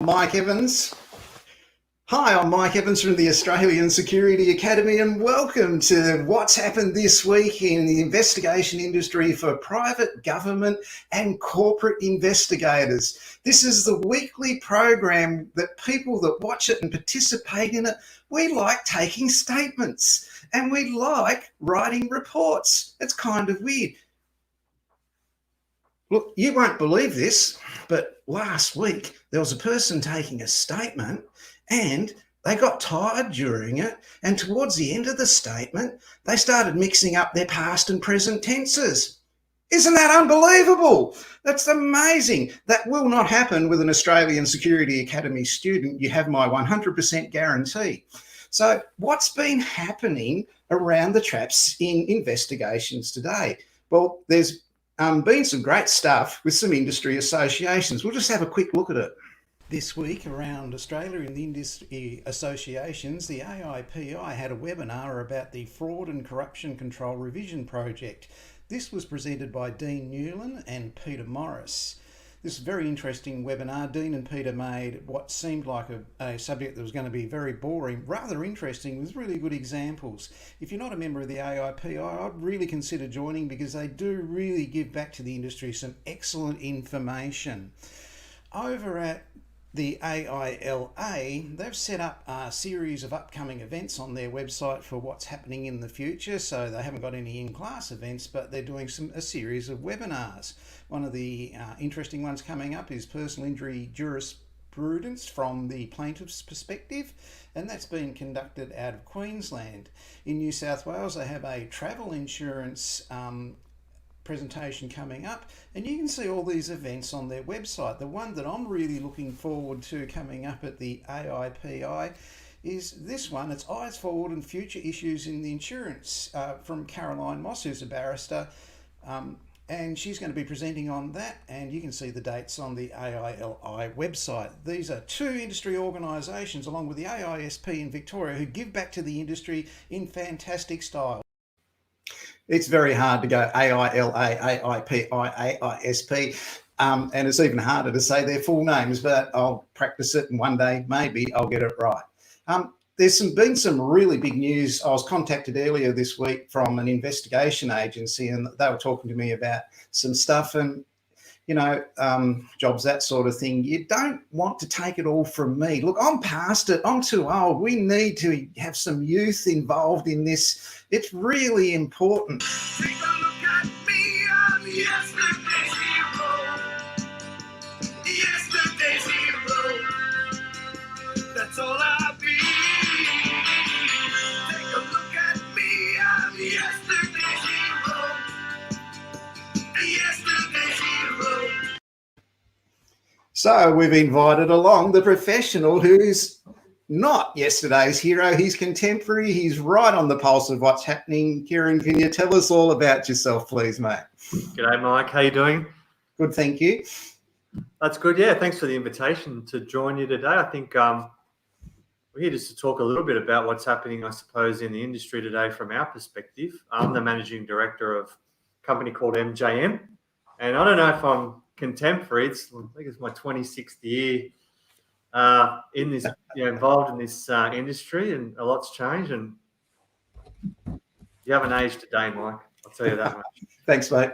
Mike Evans. Hi, I'm Mike Evans from the Australian Security Academy, and welcome to what's happened this week in the investigation industry for private, government and corporate investigators. This is the weekly program that people that watch it and participate in it, we like taking statements and we like writing reports. It's kind of weird. Look, you won't believe this, but last week there was a person taking a statement and they got tired during it, and towards the end of the statement, they started mixing up their past and present tenses. Isn't that unbelievable? That's amazing. That will not happen with an Australian Security Academy student. You have my 100% guarantee. So what's been happening around the traps in investigations today? Well, there's been some great stuff with some industry associations. We'll just have a quick look at it. This week around Australia in the industry associations, the AIPI had a webinar about the Fraud and Corruption Control Revision Project. This was presented by Dean Newland and Peter Morris. This is a very interesting webinar. Dean and Peter made what seemed like a subject that was going to be very boring, rather interesting, with really good examples. If you're not a member of the AIPI, I'd really consider joining because they do really give back to the industry some excellent information. Over at the AILA, they've set up a series of upcoming events on their website for what's happening in the future. So they haven't got any in-class events, but they're doing a series of webinars. One of the interesting ones coming up is personal injury jurisprudence from the plaintiff's perspective, and that's been conducted out of Queensland. In New South Wales, they have a travel insurance presentation coming up, and you can see all these events on their website. The one that I'm really looking forward to coming up at the AIPI is this one. It's Eyes Forward and Future Issues in the Insurance from Caroline Moss, who's a barrister, and she's going to be presenting on that, and you can see the dates on the AILI website. These are two industry organisations along with the AISP in Victoria who give back to the industry in fantastic style. It's very hard to go AILA, AIPI, AISP, and it's even harder to say their full names, but I'll practice it and one day maybe I'll get it right. There's been some really big news. I was contacted earlier this week from an investigation agency, and they were talking to me about some stuff and, jobs, that sort of thing. You don't want to take it all from me. Look, I'm past it. I'm too old. We need to have some youth involved in this. It's really important. Take a look at me. I'm yesterday's hero. Yesterday's hero. That's all I'll be. Take a look at me. I'm yesterday's hero. Yesterday's hero. So we've invited along the professional who's not yesterday's hero. He's contemporary. He's right on the pulse of what's happening. Kieran, can you tell us all about yourself, please, mate? G'day, Mike. How you doing? Good, thank you. That's good. Yeah, thanks for the invitation to join you today. I think we're here just to talk a little bit about what's happening, I suppose, in the industry today from our perspective. I'm the managing director of a company called MJM, and I don't know if I'm contemporary. I think it's my 26th year in this, involved in this industry, and a lot's changed. And you haven't aged today, Mike. I'll tell you that much. Thanks, mate.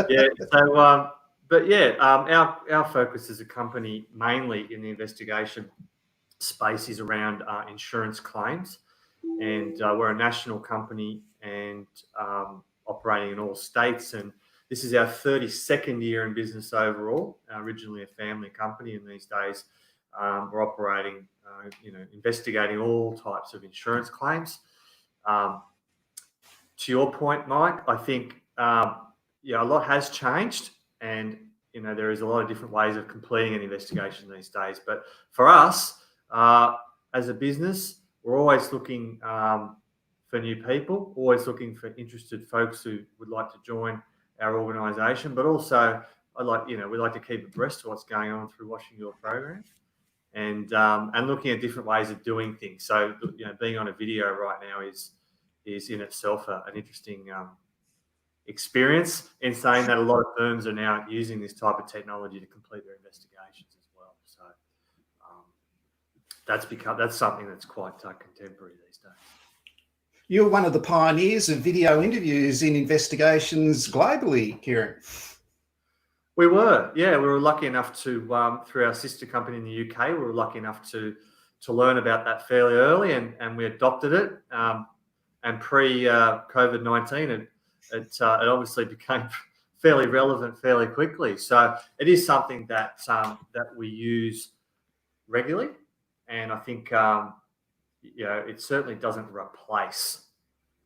Yeah. So, our focus as a company, mainly in the investigation space, is around insurance claims, and we're a national company and operating in all states. And this is our 32nd year in business overall. Originally a family company, and these days we're operating, investigating all types of insurance claims. To your point, Mike, I think a lot has changed, and there is a lot of different ways of completing an investigation these days. But for us, as a business, we're always looking for new people, always looking for interested folks who would like to join our organisation. But also, we like to keep abreast of what's going on through watching your program, and looking at different ways of doing things. So, being on a video right now is in itself an interesting experience, in saying that a lot of firms are now using this type of technology to complete their investigations as well. So That's something that's quite contemporary these days. You're one of the pioneers of video interviews in investigations globally, Kieran. We were lucky enough to, through our sister company in the UK, we were lucky enough to learn about that fairly early, and we adopted it. And pre-COVID-19, it obviously became fairly relevant fairly quickly. So it is something that we use regularly, and I think it certainly doesn't replace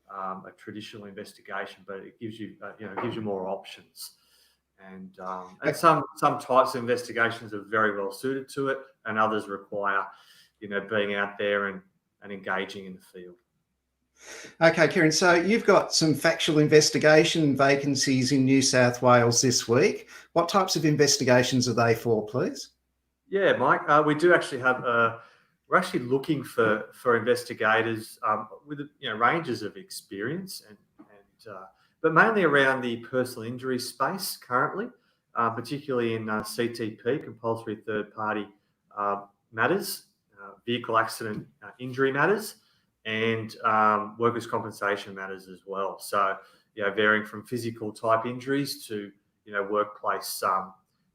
a traditional investigation, but it gives you more options. And some types of investigations are very well suited to it, and others require, being out there and engaging in the field. Okay, Kieran, so you've got some factual investigation vacancies in New South Wales this week. What types of investigations are they for, please? Yeah, Mike, we do actually have we're actually looking for investigators with ranges of experience but mainly around the personal injury space currently, particularly in CTP, compulsory third-party matters, vehicle accident injury matters, and workers' compensation matters as well. So, varying from physical type injuries to, workplace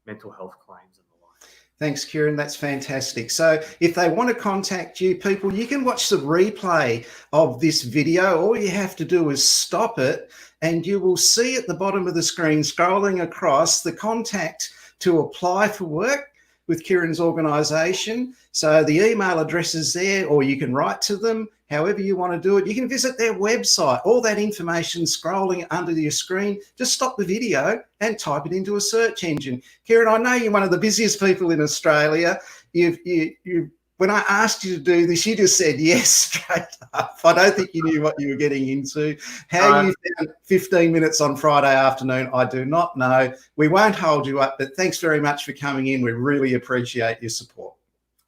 mental health claims and the like. Thanks, Kieran. That's fantastic. So if they want to contact you, people, you can watch the replay of this video. All you have to do is stop it, and you will see at the bottom of the screen, scrolling across, the contact to apply for work with Kieran's organisation. So the email address is there, or you can write to them, however you want to do it. You can visit their website. All that information scrolling under your screen. Just stop the video and type it into a search engine. Kieran, I know you're one of the busiest people in Australia. When I asked you to do this, you just said yes straight up. I don't think you knew what you were getting into. How you found 15 minutes on Friday afternoon, I do not know. We won't hold you up, but thanks very much for coming in. We really appreciate your support.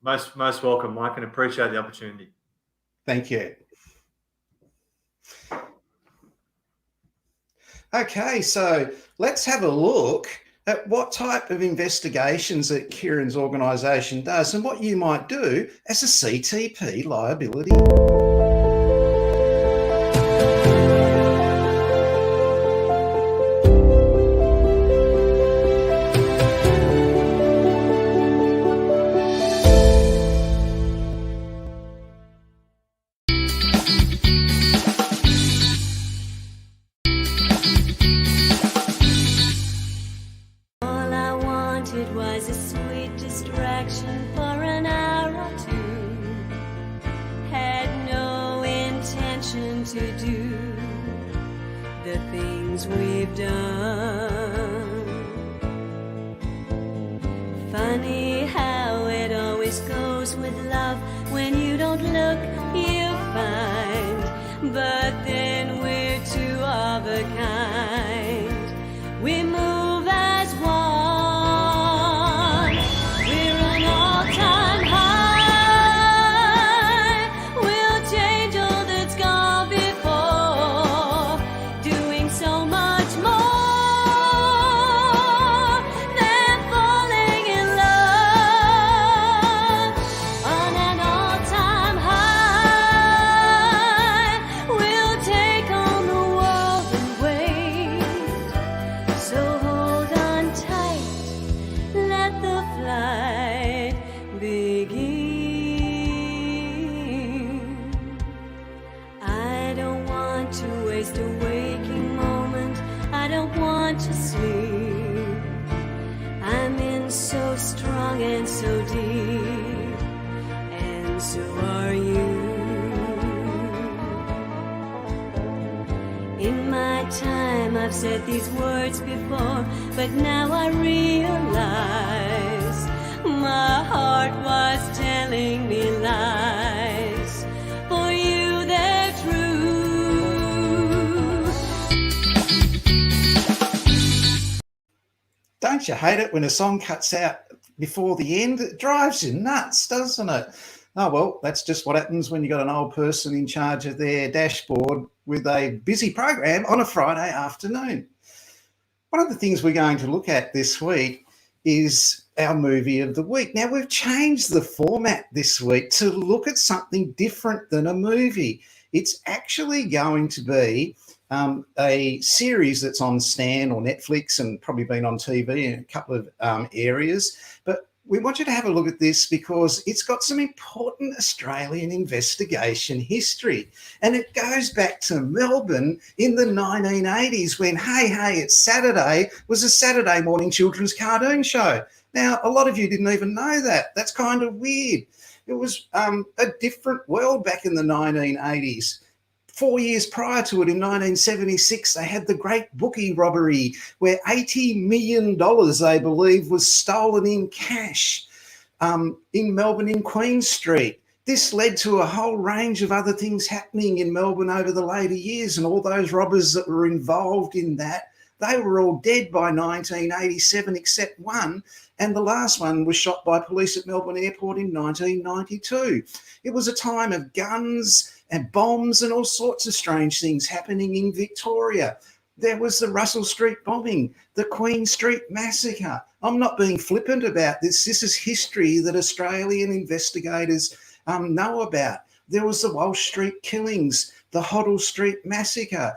Most welcome, Mike, and appreciate the opportunity. Thank you. Okay, so let's have a look at what type of investigations that Kieran's organisation does and what you might do as a CTP liability. To do the things we've done. Funny how it always goes with love. When you don't look, you find. But then we're two of a kind. We move as one. We're an all-time high. We'll change all that's gone before, doing so much more than falling in love. On an all-time high, we'll take on the world and wait. So hold on tight, let the flight begin. I don't want to waste a waking moment. I don't want to sleep. I'm in so strong and so deep, and so are you. In my time I've said these words before, but now I realize my heart was telling me lies. For you they're true. Don't you hate it when a song cuts out before the end? It drives you nuts, doesn't it? Oh, well, that's just what happens when you've got an old person in charge of their dashboard with a busy program on a Friday afternoon. One of the things we're going to look at this week is our movie of the week. Now, we've changed the format this week to look at something different than a movie. It's actually going to be a series that's on Stan or Netflix and probably been on TV in a couple of areas. But we want you to have a look at this because it's got some important Australian investigation history. And it goes back to Melbourne in the 1980s when Hey, Hey, It's Saturday was a Saturday morning children's cartoon show. Now, a lot of you didn't even know that. That's kind of weird. It was a different world back in the 1980s. 4 years prior to it, in 1976, they had the Great Bookie robbery where $80 million, they believe, was stolen in cash in Melbourne in Queen Street. This led to a whole range of other things happening in Melbourne over the later years, and all those robbers that were involved in that, they were all dead by 1987 except one, and the last one was shot by police at Melbourne Airport in 1992. It was a time of guns and bombs and all sorts of strange things happening in Victoria. There was the Russell Street bombing, the Queen Street massacre. I'm not being flippant about this. This is history that Australian investigators know about. There was the Walsh Street killings, the Hoddle Street massacre.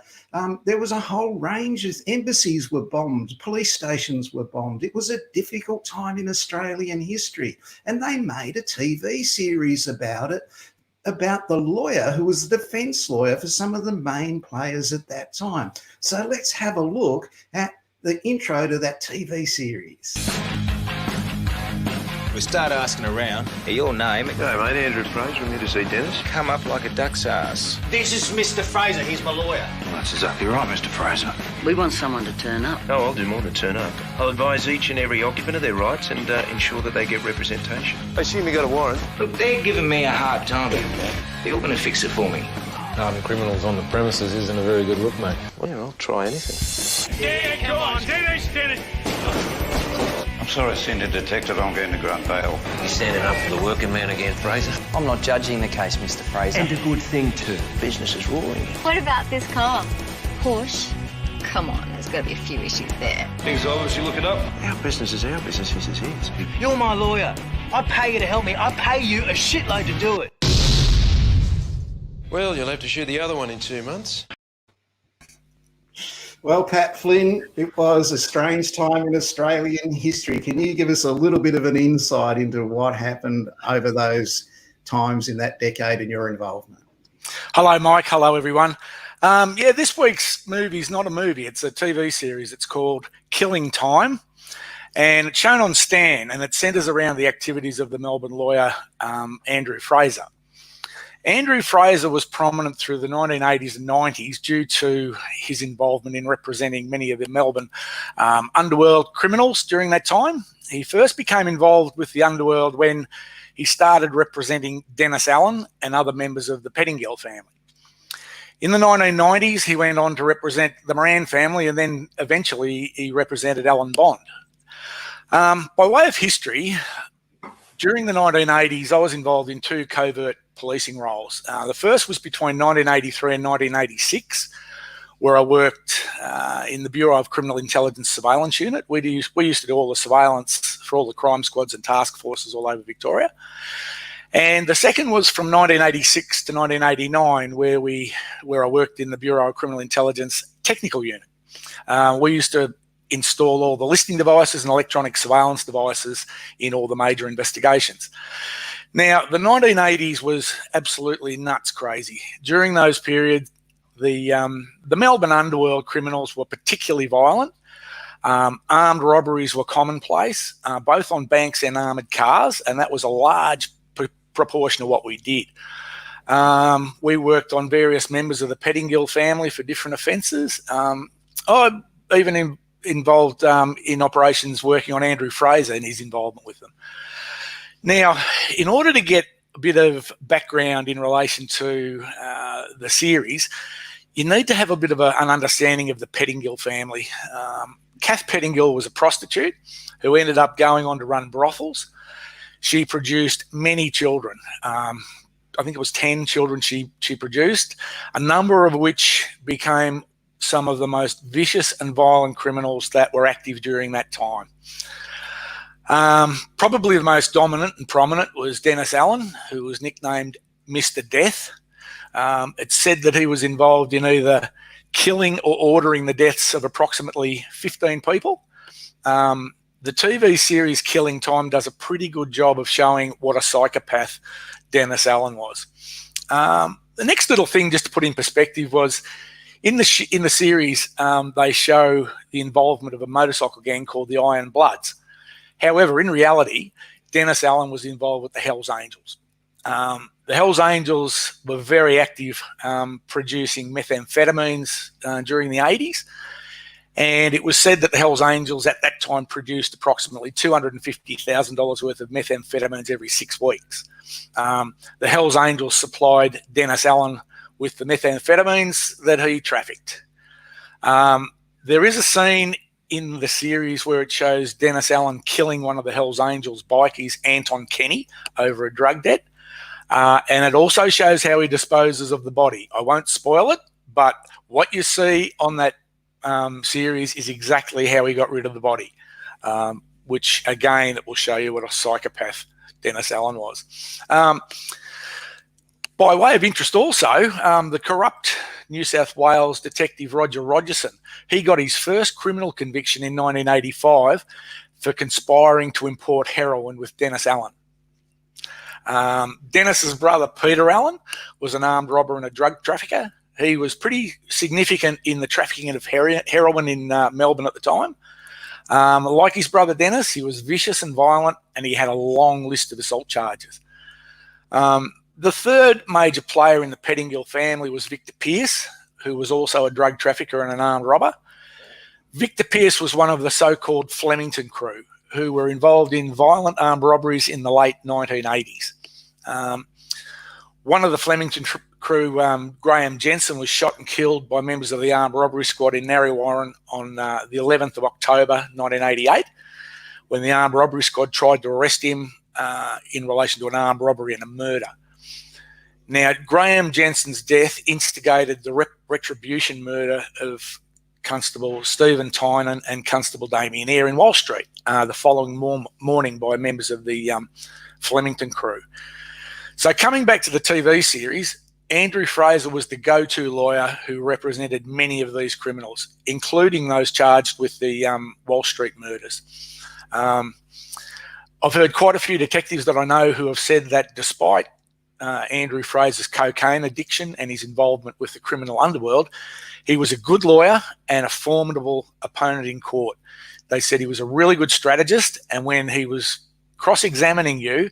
There was a whole range of embassies were bombed, police stations were bombed. It was a difficult time in Australian history. And they made a TV series about it, about the lawyer who was the defence lawyer for some of the main players at that time. So let's have a look at the intro to that TV series. We start asking around. Hey, your name? Hey, mate, Andrew Fraser. I'm here to see Dennis. Come up like a duck's ass. This is Mr. Fraser. He's my lawyer. Well, that's exactly right, Mr. Fraser. We want someone to turn up. Oh, I'll do more than turn up. I'll advise each and every occupant of their rights and ensure that they get representation. I assume you got a warrant? Look, they're giving me a hard time. You're going to fix it for me. Harming criminals on the premises isn't a very good look, mate. Well, yeah, I'll try anything. Yeah, go on, Dennis. I'm sorry to send a detective. I'm going to grant bail. You standing up for the working man again, Fraser? I'm not judging the case, Mr. Fraser. And a good thing, too. Business is roaring. What about this car? Porsche? Come on, there's got to be a few issues there. Things obvious, you look it up. Our business is our business, his is his. You're my lawyer. I pay you to help me. I pay you a shitload to do it. Well, you'll have to shoot the other one in 2 months. Well, Pat Flynn, it was a strange time in Australian history. Can you give us a little bit of an insight into what happened over those times in that decade and your involvement? Hello, Mike. Hello, everyone. This week's movie is not a movie. It's a TV series. It's called Killing Time, and it's shown on Stan, and it centres around the activities of the Melbourne lawyer, Andrew Fraser. Andrew Fraser was prominent through the 1980s and 90s due to his involvement in representing many of the Melbourne underworld criminals during that time. He first became involved with the underworld when he started representing Dennis Allen and other members of the Pettingill family. In the 1990s, he went on to represent the Moran family, and then eventually he represented Alan Bond. By way of history, during the 1980s, I was involved in two covert policing roles. The first was between 1983 and 1986, where I worked in the Bureau of Criminal Intelligence Surveillance Unit. We used to do all the surveillance for all the crime squads and task forces all over Victoria. And the second was from 1986 to 1989, where I worked in the Bureau of Criminal Intelligence Technical Unit. We used to install all the listening devices and electronic surveillance devices in all the major investigations. Now, the 1980s was absolutely nuts crazy. During those periods, the Melbourne underworld criminals were particularly violent. Armed robberies were commonplace, both on banks and armoured cars, and that was a large proportion of what we did. We worked on various members of the Pettingill family for different offences. I even involved in operations working on Andrew Fraser and his involvement with them. Now, in order to get a bit of background in relation to the series, you need to have a bit of an understanding of the Pettingill family. Kath Pettingill was a prostitute who ended up going on to run brothels. She produced many children. I think it was 10 children she produced, a number of which became some of the most vicious and violent criminals that were active during that time. Probably the most dominant and prominent was Dennis Allen, who was nicknamed Mr. Death. It's said that he was involved in either killing or ordering the deaths of approximately 15 people. The TV series Killing Time does a pretty good job of showing what a psychopath Dennis Allen was. The next little thing, just to put in perspective, was in the series, they show the involvement of a motorcycle gang called the Iron Bloods. However, in reality, Dennis Allen was involved with the Hells Angels. The Hells Angels were very active producing methamphetamines during the 80s. And it was said that the Hells Angels at that time produced approximately $250,000 worth of methamphetamines every 6 weeks. The Hells Angels supplied Dennis Allen with the methamphetamines that he trafficked. There is a scene in the series where it shows Dennis Allen killing one of the Hells Angels bikies, Anton Kenny, over a drug debt. And it also shows how he disposes of the body. I won't spoil it, but what you see on that series is exactly how he got rid of the body, which again, it will show you what a psychopath Dennis Allen was. By way of interest also, the corrupt New South Wales detective Roger Rogerson, he got his first criminal conviction in 1985 for conspiring to import heroin with Dennis Allen. Dennis's brother Peter Allen was an armed robber and a drug trafficker. He was pretty significant in the trafficking of heroin in Melbourne at the time. Like his brother Dennis, he was vicious and violent, and he had a long list of assault charges. The third major player in the Pettingill family was Victor Pearce, who was also a drug trafficker and an armed robber. Victor Pearce was one of the so-called Flemington crew, who were involved in violent armed robberies in the late 1980s. One of the Flemington crew, Graham Jensen, was shot and killed by members of the armed robbery squad in Narre Warren on the 11th of October 1988, when the armed robbery squad tried to arrest him in relation to an armed robbery and a murder. Now, Graham Jensen's death instigated the retribution murder of Constable Stephen Tynan and Constable Damien Eyre in Wall Street the following morning by members of the Flemington crew. So coming back to the TV series, Andrew Fraser was the go-to lawyer who represented many of these criminals, including those charged with the Wall Street murders. I've heard quite a few detectives that I know who have said that despite Andrew Fraser's cocaine addiction and his involvement with the criminal underworld, he was a good lawyer and a formidable opponent in court. They said he was a really good strategist, and when he was cross-examining you,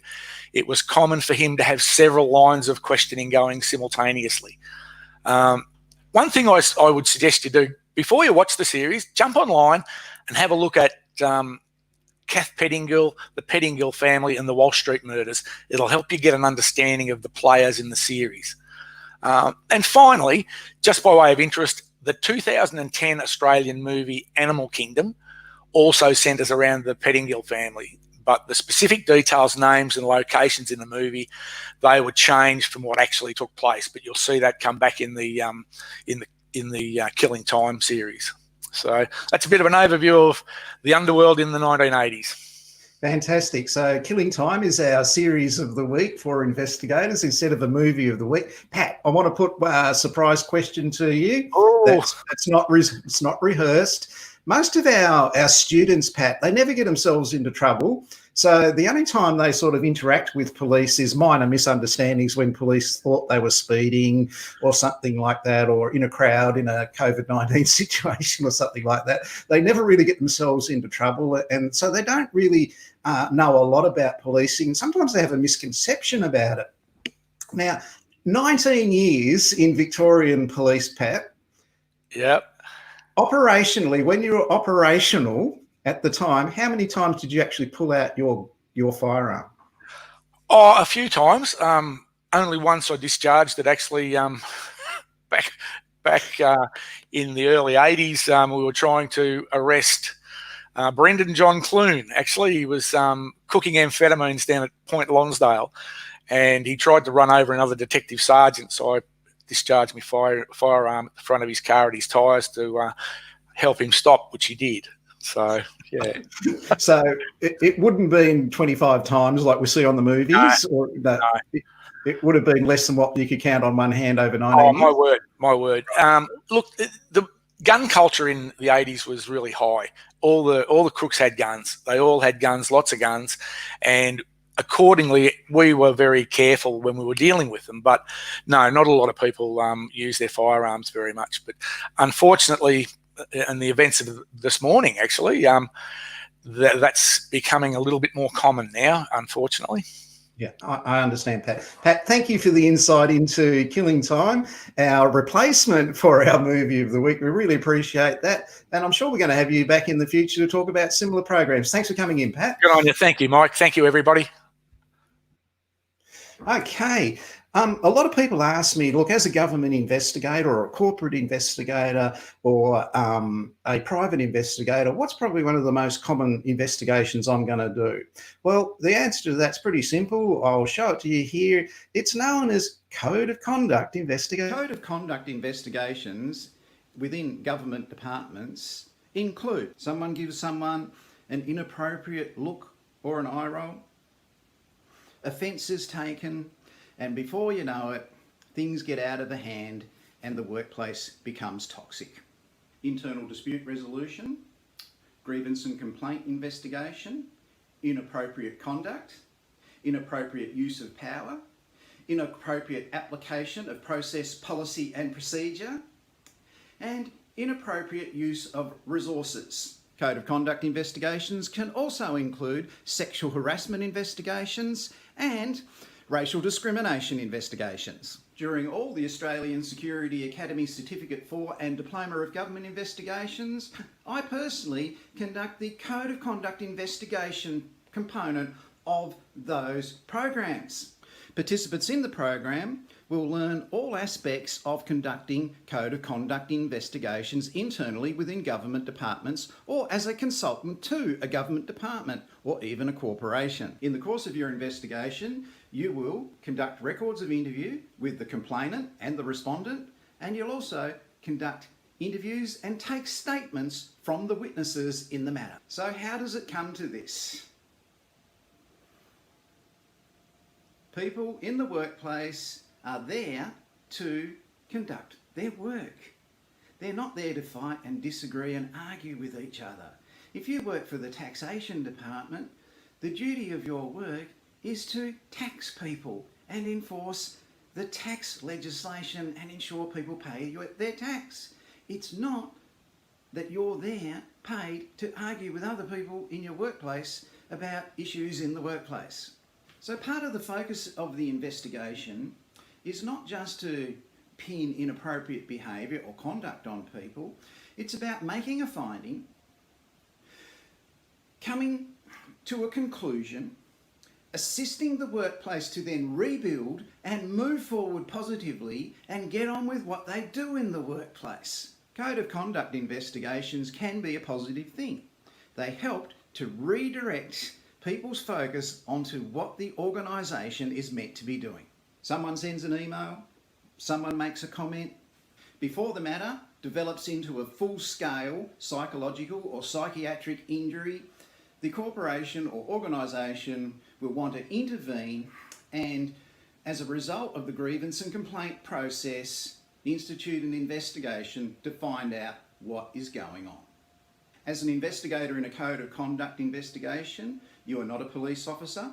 it was common for him to have several lines of questioning going simultaneously. One thing I would suggest you do, before you watch the series, jump online and have a look at Kath Pettingill, the Pettingill family, and the Wall Street murders. It'll help you get an understanding of the players in the series. And finally, just by way of interest, the 2010 Australian movie Animal Kingdom also centres around the Pettingill family, but the specific details, names and locations in the movie, they were changed from what actually took place. But you'll see that come back in the Killing Time series. So that's a bit of an overview of the underworld in the 1980s. Fantastic. So Killing Time is our series of the week for investigators instead of a movie of the week. Pat, I want to put a surprise question to you. Oh. It's not rehearsed. Most of our students, Pat, they never get themselves into trouble. So the only time they sort of interact with police is minor misunderstandings when police thought they were speeding or something like that, or in a crowd in a COVID-19 situation or something like that. They never really get themselves into trouble. And so they don't really know a lot about policing. Sometimes they have a misconception about it. Now, 19 years in Victorian police, Pat. Yep. Operationally, when you were operational at the time, how many times did you actually pull out your firearm? Oh, a few times. Only once I discharged it, actually, back in the early 80s. We were trying to arrest Brendan John Clune. Actually, he was cooking amphetamines down at Point Lonsdale, and he tried to run over another detective sergeant, so I discharged my firearm at the front of his car at his tyres to help him stop, which he did. So, yeah. So it wouldn't be 25 times like we see on the movies, or that it would have been less than what you could count on one hand over 19 Oh, years. my word. Look, the gun culture in the 80s was really high. All the crooks had guns. They all had guns, lots of guns, and accordingly, we were very careful when we were dealing with them. But no, not a lot of people use their firearms very much. But unfortunately, in the events of this morning, actually, that's becoming a little bit more common now, unfortunately. Yeah, I understand, Pat. Pat, thank you for the insight into Killing Time, our replacement for our movie of the week. We really appreciate that. And I'm sure we're going to have you back in the future to talk about similar programs. Thanks for coming in, Pat. Good on you. Thank you, Mike. Thank you, everybody. Okay. A lot of people ask me, look, as a government investigator or a corporate investigator or a private investigator, what's probably one of the most common investigations I'm going to do? Well, the answer to that's pretty simple. I'll show it to you here. It's known as Code of Conduct investigation. Code of Conduct investigations within government departments include someone gives someone an inappropriate look or an eye roll, offence is taken, and before you know it, things get out of the hand and the workplace becomes toxic. Internal dispute resolution, grievance and complaint investigation, inappropriate conduct, inappropriate use of power, inappropriate application of process, policy and procedure, and inappropriate use of resources. Code of conduct investigations can also include sexual harassment investigations and racial discrimination investigations. During all the Australian Security Academy Certificate for and Diploma of Government Investigations, I personally conduct the Code of Conduct investigation component of those programs. Participants in the program will learn all aspects of conducting Code of Conduct investigations internally within government departments or as a consultant to a government department or even a corporation. In the course of your investigation, you will conduct records of interview with the complainant and the respondent, and you'll also conduct interviews and take statements from the witnesses in the matter. So how does it come to this? People in the workplace are there to conduct their work. They're not there to fight and disagree and argue with each other. If you work for the taxation department, the duty of your work is to tax people and enforce the tax legislation and ensure people pay their tax. It's not that you're there paid to argue with other people in your workplace about issues in the workplace. So part of the focus of the investigation is not just to pin inappropriate behaviour or conduct on people, it's about making a finding, coming to a conclusion, assisting the workplace to then rebuild and move forward positively and get on with what they do in the workplace. Code of conduct investigations can be a positive thing. They help to redirect people's focus onto what the organisation is meant to be doing. Someone sends an email, someone makes a comment. Before the matter develops into a full-scale psychological or psychiatric injury, the corporation or organisation will want to intervene and, as a result of the grievance and complaint process, institute an investigation to find out what is going on. As an investigator in a Code of Conduct investigation, you are not a police officer,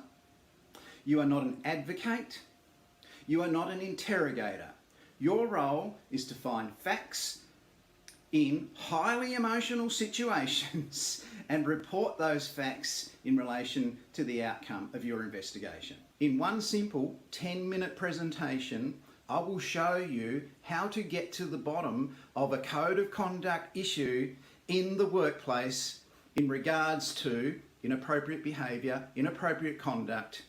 you are not an advocate, you are not an interrogator. Your role is to find facts in highly emotional situations and report those facts in relation to the outcome of your investigation. In one simple 10-minute presentation, I will show you how to get to the bottom of a Code of Conduct issue in the workplace in regards to inappropriate behaviour, inappropriate conduct,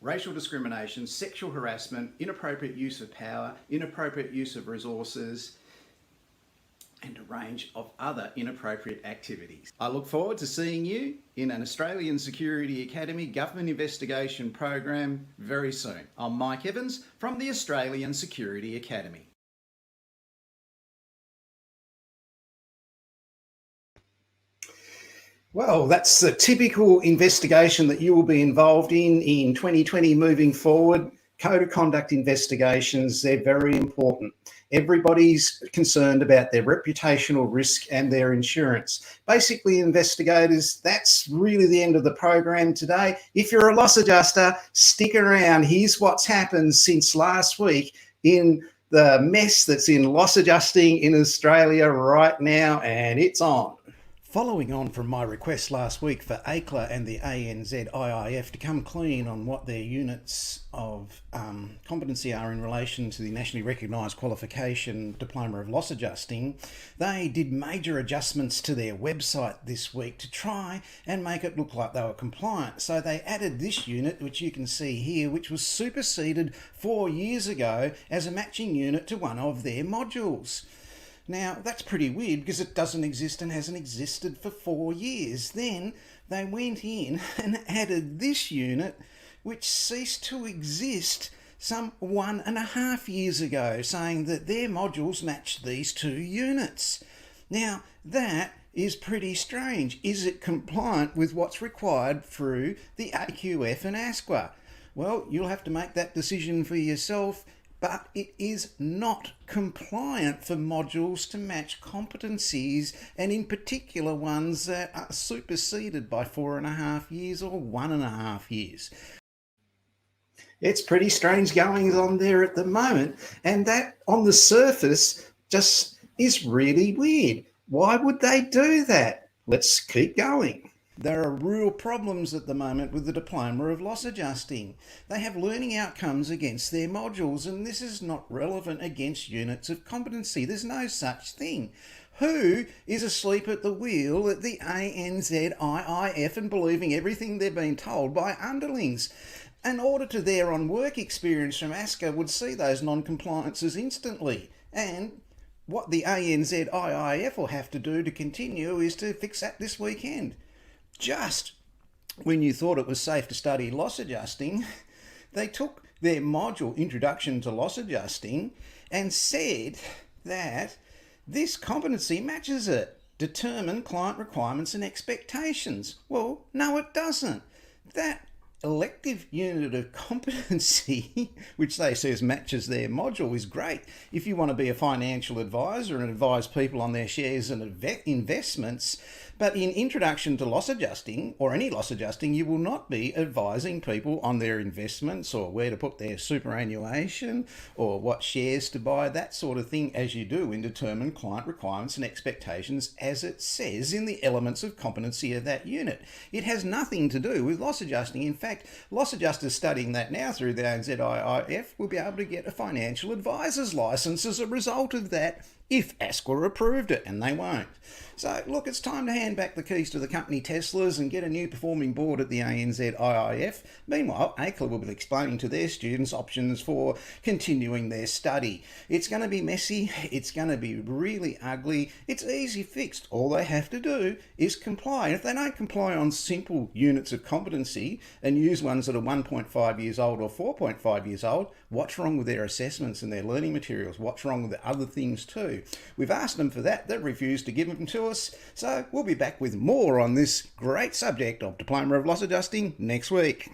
racial discrimination, sexual harassment, inappropriate use of power, inappropriate use of resources, and a range of other inappropriate activities. I look forward to seeing you in an Australian Security Academy Government Investigation Program very soon. I'm Mike Evans from the Australian Security Academy. Well, that's the typical investigation that you will be involved in 2020 moving forward. Code of conduct investigations, they're very important. Everybody's concerned about their reputational risk and their insurance. Basically, investigators, that's really the end of the program today. If you're a loss adjuster, stick around. Here's what's happened since last week in the mess that's in loss adjusting in Australia right now, and it's on. Following on from my request last week for AICLA and the ANZIIF to come clean on what their units of competency are in relation to the nationally recognised qualification diploma of loss adjusting, they did major adjustments to their website this week to try and make it look like they were compliant. So they added this unit, which you can see here, which was superseded 4 years ago as a matching unit to one of their modules. Now, that's pretty weird because it doesn't exist and hasn't existed for 4 years. Then they went in and added this unit, which ceased to exist some 1.5 years ago, saying that their modules match these two units. Now, that is pretty strange. Is it compliant with what's required through the AQF and ASQA? Well, you'll have to make that decision for yourself. But it is not compliant for modules to match competencies, and in particular ones that are superseded by 4.5 years or 1.5 years. It's pretty strange goings on there at the moment, and that on the surface just is really weird. Why would they do that? Let's keep going. There are real problems at the moment with the diploma of loss adjusting. They have learning outcomes against their modules, and this is not relevant against units of competency. There's no such thing. Who is asleep at the wheel at the ANZIIF and believing everything they're being told by underlings? An auditor there on work experience from ASQA would see those non-compliances instantly, and what the ANZIIF will have to do to continue is to fix that this weekend. Just when you thought it was safe to study loss adjusting, they took their module Introduction to Loss Adjusting and said that this competency matches it. Determine client requirements and expectations. Well, no, it doesn't. That elective unit of competency, which they says matches their module, is great if you want to be a financial advisor and advise people on their shares and investments. But in Introduction to Loss Adjusting, or any loss adjusting, you will not be advising people on their investments or where to put their superannuation or what shares to buy, that sort of thing, as you do in Determine Client Requirements and Expectations, as it says in the elements of competency of that unit. It has nothing to do with loss adjusting. In fact, loss adjusters studying that now through the ANZIIF will be able to get a financial advisor's license as a result of that, if ASQA approved it, and they won't. So look, it's time to hand back the keys to the company Teslas and get a new performing board at the ANZIIF. Meanwhile, AICLA will be explaining to their students options for continuing their study. It's going to be messy, it's going to be really ugly, it's easy fixed. All they have to do is comply. And if they don't comply on simple units of competency and use ones that are 1.5 years old or 4.5 years old, what's wrong with their assessments and their learning materials? What's wrong with the other things too? We've asked them for that, they've refused to give them to us, so we'll be back with more on this great subject of Diploma of Loss Adjusting next week.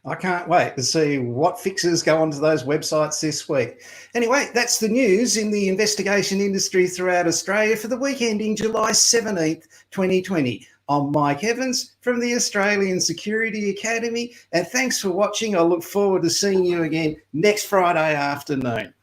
I can't wait to see what fixes go onto those websites this week. Anyway, that's the news in the investigation industry throughout Australia for the week ending July 17th, 2020. I'm Mike Evans from the Australian Security Academy, and thanks for watching. I look forward to seeing you again next Friday afternoon.